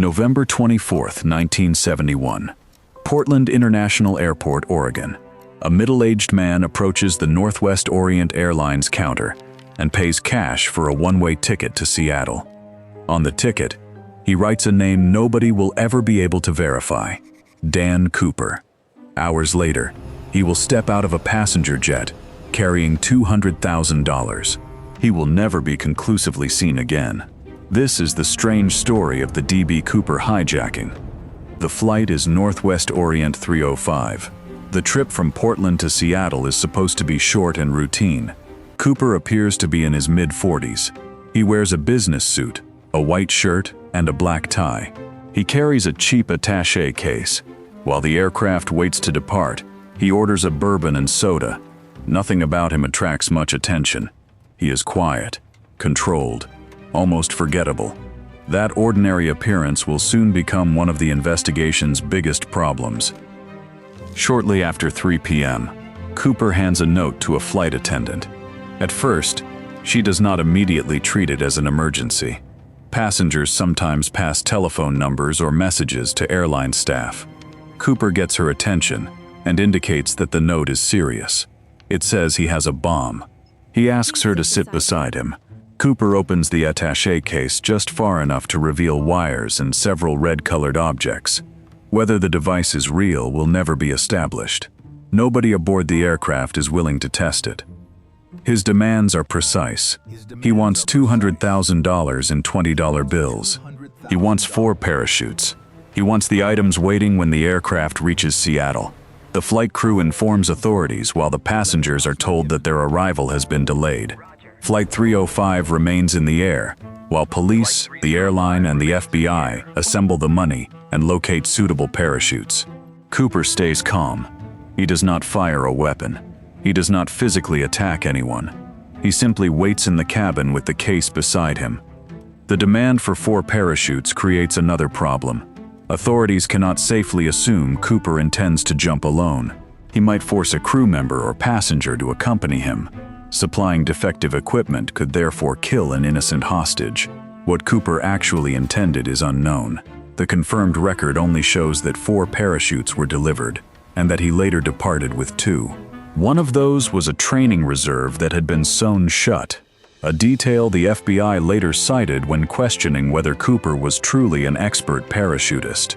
November 24, 1971. Portland International Airport, Oregon. A middle-aged man approaches the Northwest Orient Airlines counter and pays cash for a one-way ticket to Seattle. On the ticket, he writes a name nobody will ever be able to verify: Dan Cooper. Hours later, he will step out of a passenger jet carrying $200,000. He will never be conclusively seen again. This is the strange story of the D.B. Cooper hijacking. The flight is Northwest Orient 305. The trip from Portland to Seattle is supposed to be short and routine. Cooper appears to be in his mid-40s. He wears a business suit, a white shirt, and a black tie. He carries a cheap attaché case. While the aircraft waits to depart, he orders a bourbon and soda. Nothing about him attracts much attention. He is quiet, controlled, almost forgettable. That ordinary appearance will soon become one of the investigation's biggest problems. Shortly after 3 p.m., Cooper hands a note to a flight attendant. At first, she does not immediately treat it as an emergency. Passengers sometimes pass telephone numbers or messages to airline staff. Cooper gets her attention and indicates that the note is serious. It says he has a bomb. He asks her to sit beside him. Cooper opens the attaché case just far enough to reveal wires and several red-colored objects. Whether the device is real will never be established. Nobody aboard the aircraft is willing to test it. His demands are precise. He wants $200,000 in $20 bills. He wants 4 parachutes. He wants the items waiting when the aircraft reaches Seattle. The flight crew informs authorities while the passengers are told that their arrival has been delayed. Flight 305 remains in the air, while police, the airline, and the FBI assemble the money and locate suitable parachutes. Cooper stays calm. He does not fire a weapon. He does not physically attack anyone. He simply waits in the cabin with the case beside him. The demand for 4 parachutes creates another problem. Authorities cannot safely assume Cooper intends to jump alone. He might force a crew member or passenger to accompany him. Supplying defective equipment could therefore kill an innocent hostage. What Cooper actually intended is unknown. The confirmed record only shows that 4 parachutes were delivered, and that he later departed with 2. One of those was a training reserve that had been sewn shut, a detail the FBI later cited when questioning whether Cooper was truly an expert parachutist.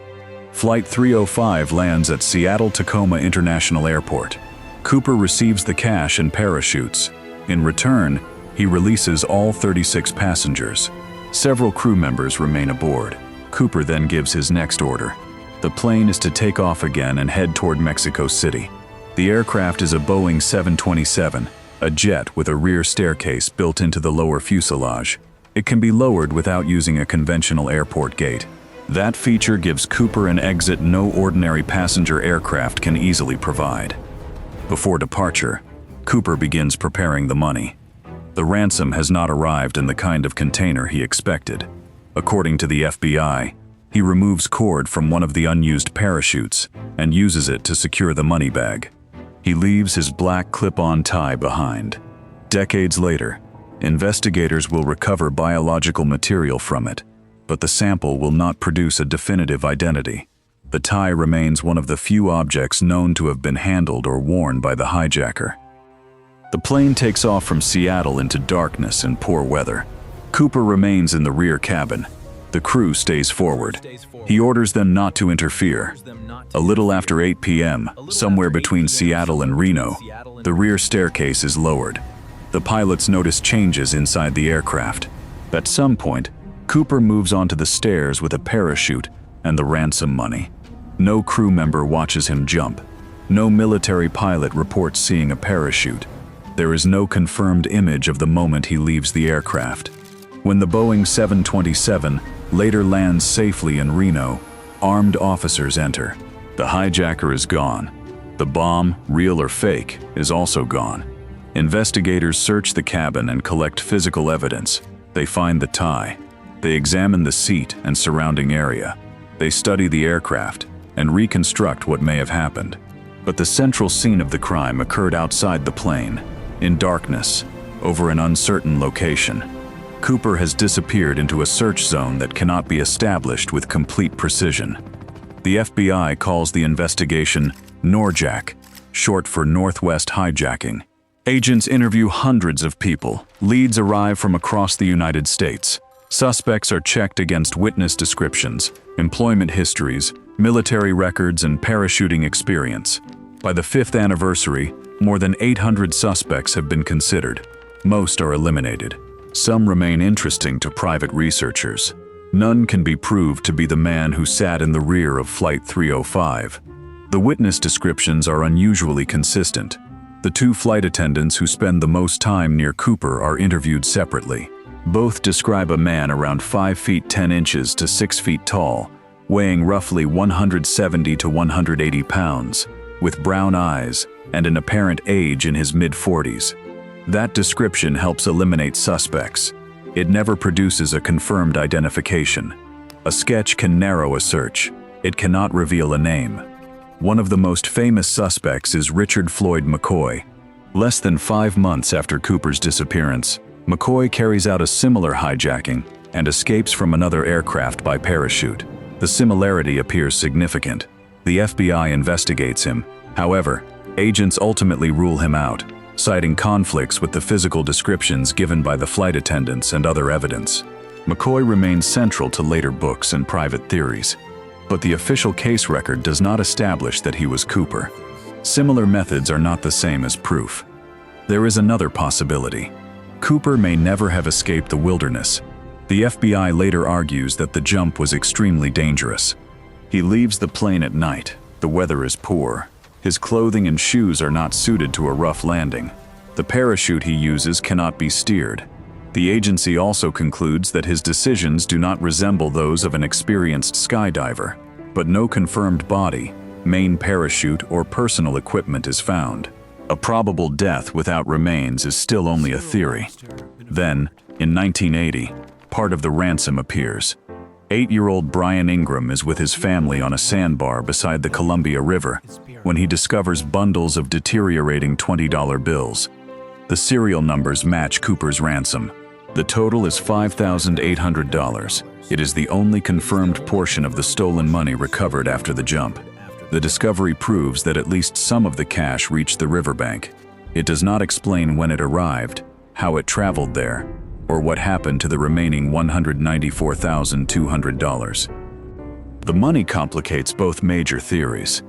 Flight 305 lands at Seattle-Tacoma International Airport. Cooper receives the cash and parachutes. In return, he releases all 36 passengers. Several crew members remain aboard. Cooper then gives his next order. The plane is to take off again and head toward Mexico City. The aircraft is a Boeing 727, a jet with a rear staircase built into the lower fuselage. It can be lowered without using a conventional airport gate. That feature gives Cooper an exit no ordinary passenger aircraft can easily provide. Before departure, Cooper begins preparing the money. The ransom has not arrived in the kind of container he expected. According to the FBI, he removes cord from one of the unused parachutes and uses it to secure the money bag. He leaves his black clip-on tie behind. Decades later, investigators will recover biological material from it, but the sample will not produce a definitive identity. The tie remains one of the few objects known to have been handled or worn by the hijacker. The plane takes off from Seattle into darkness and poor weather. Cooper remains in the rear cabin. The crew stays forward. He orders them not to interfere. A little after 8 p.m., somewhere between Seattle and Reno, the rear staircase is lowered. The pilots notice changes inside the aircraft. At some point, Cooper moves onto the stairs with a parachute and the ransom money. No crew member watches him jump. No military pilot reports seeing a parachute. There is no confirmed image of the moment he leaves the aircraft. When the Boeing 727 later lands safely in Reno, armed officers enter. The hijacker is gone. The bomb, real or fake, is also gone. Investigators search the cabin and collect physical evidence. They find the tie. They examine the seat and surrounding area. They study the aircraft and reconstruct what may have happened. But the central scene of the crime occurred outside the plane, in darkness, over an uncertain location. Cooper has disappeared into a search zone that cannot be established with complete precision. The FBI calls the investigation NORJAK, short for Northwest Hijacking. Agents interview hundreds of people. Leads arrive from across the United States. Suspects are checked against witness descriptions, employment histories, military records, and parachuting experience. By the 5th anniversary, more than 800 suspects have been considered. Most are eliminated. Some remain interesting to private researchers. None can be proved to be the man who sat in the rear of Flight 305. The witness descriptions are unusually consistent. The two flight attendants who spend the most time near Cooper are interviewed separately. Both describe a man around 5 feet 10 inches to 6 feet tall, weighing roughly 170 to 180 pounds, with brown eyes and an apparent age in his mid-40s. That description helps eliminate suspects. It never produces a confirmed identification. A sketch can narrow a search. It cannot reveal a name. One of the most famous suspects is Richard Floyd McCoy. Less than 5 months after Cooper's disappearance, McCoy carries out a similar hijacking and escapes from another aircraft by parachute. The similarity appears significant. The FBI investigates him. However, agents ultimately rule him out, citing conflicts with the physical descriptions given by the flight attendants and other evidence. McCoy remains central to later books and private theories, but the official case record does not establish that he was Cooper. Similar methods are not the same as proof. There is another possibility. Cooper may never have escaped the wilderness. The FBI later argues that the jump was extremely dangerous. He leaves the plane at night. The weather is poor. His clothing and shoes are not suited to a rough landing. The parachute he uses cannot be steered. The agency also concludes that his decisions do not resemble those of an experienced skydiver, but no confirmed body, main parachute, or personal equipment is found. A probable death without remains is still only a theory. Then, in 1980, part of the ransom appears. 8-year-old Brian Ingram is with his family on a sandbar beside the Columbia River when he discovers bundles of deteriorating $20 bills. The serial numbers match Cooper's ransom. The total is $5,800. It is the only confirmed portion of the stolen money recovered after the jump. The discovery proves that at least some of the cash reached the riverbank. It does not explain when it arrived, how it traveled there, or what happened to the remaining $194,200. The money complicates both major theories.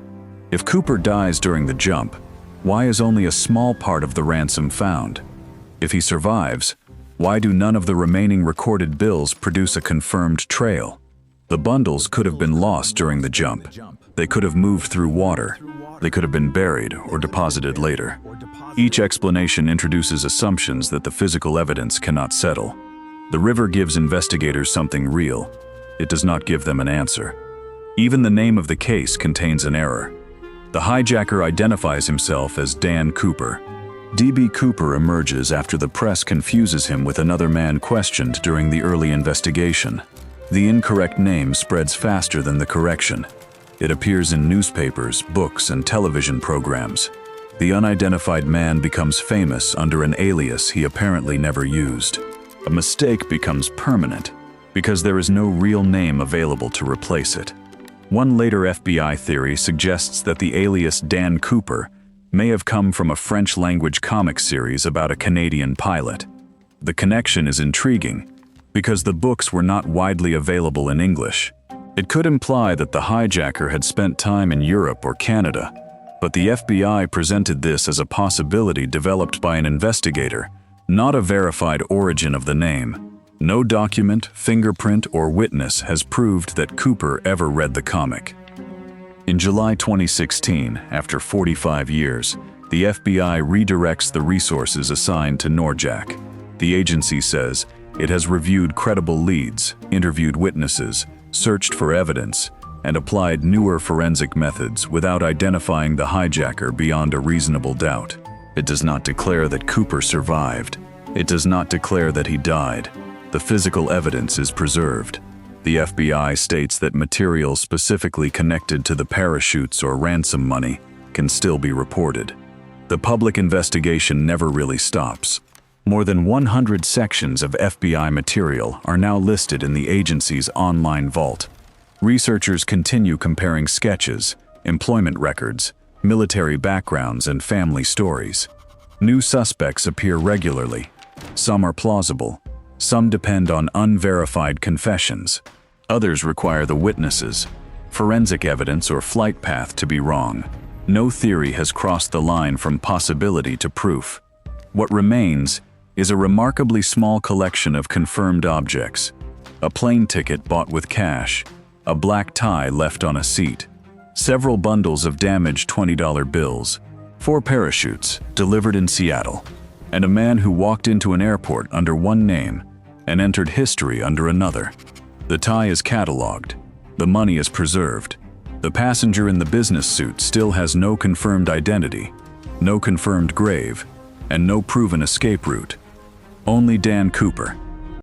If Cooper dies during the jump, why is only a small part of the ransom found? If he survives, why do none of the remaining recorded bills produce a confirmed trail? The bundles could have been lost during the jump. They could have moved through water. They could have been buried or deposited later. Each explanation introduces assumptions that the physical evidence cannot settle. The river gives investigators something real. It does not give them an answer. Even the name of the case contains an error. The hijacker identifies himself as Dan Cooper. D.B. Cooper emerges after the press confuses him with another man questioned during the early investigation. The incorrect name spreads faster than the correction. It appears in newspapers, books, and television programs. The unidentified man becomes famous under an alias he apparently never used. A mistake becomes permanent because there is no real name available to replace it. One later FBI theory suggests that the alias Dan Cooper may have come from a French-language comic series about a Canadian pilot. The connection is intriguing because the books were not widely available in English. It could imply that the hijacker had spent time in Europe or Canada, but the FBI presented this as a possibility developed by an investigator, not a verified origin of the name. No document, fingerprint, or witness has proved that Cooper ever read the comic. In July 2016, after 45 years, the FBI redirects the resources assigned to NORJAK. The agency says it has reviewed credible leads, interviewed witnesses, searched for evidence, and applied newer forensic methods without identifying the hijacker beyond a reasonable doubt. It does not declare that Cooper survived. It does not declare that he died. The physical evidence is preserved. The FBI states that material specifically connected to the parachutes or ransom money can still be reported. The public investigation never really stops. More than 100 sections of FBI material are now listed in the agency's online vault. Researchers continue comparing sketches, employment records, military backgrounds, and family stories. New suspects appear regularly. Some are plausible. Some depend on unverified confessions. Others require the witnesses, forensic evidence, or flight path to be wrong. No theory has crossed the line from possibility to proof. What remains is a remarkably small collection of confirmed objects: a plane ticket bought with cash, a black tie left on a seat, several bundles of damaged $20 bills, 4 parachutes delivered in Seattle, and a man who walked into an airport under one name and entered history under another. The tie is cataloged. The money is preserved. The passenger in the business suit still has no confirmed identity, no confirmed grave, and no proven escape route. Only Dan Cooper,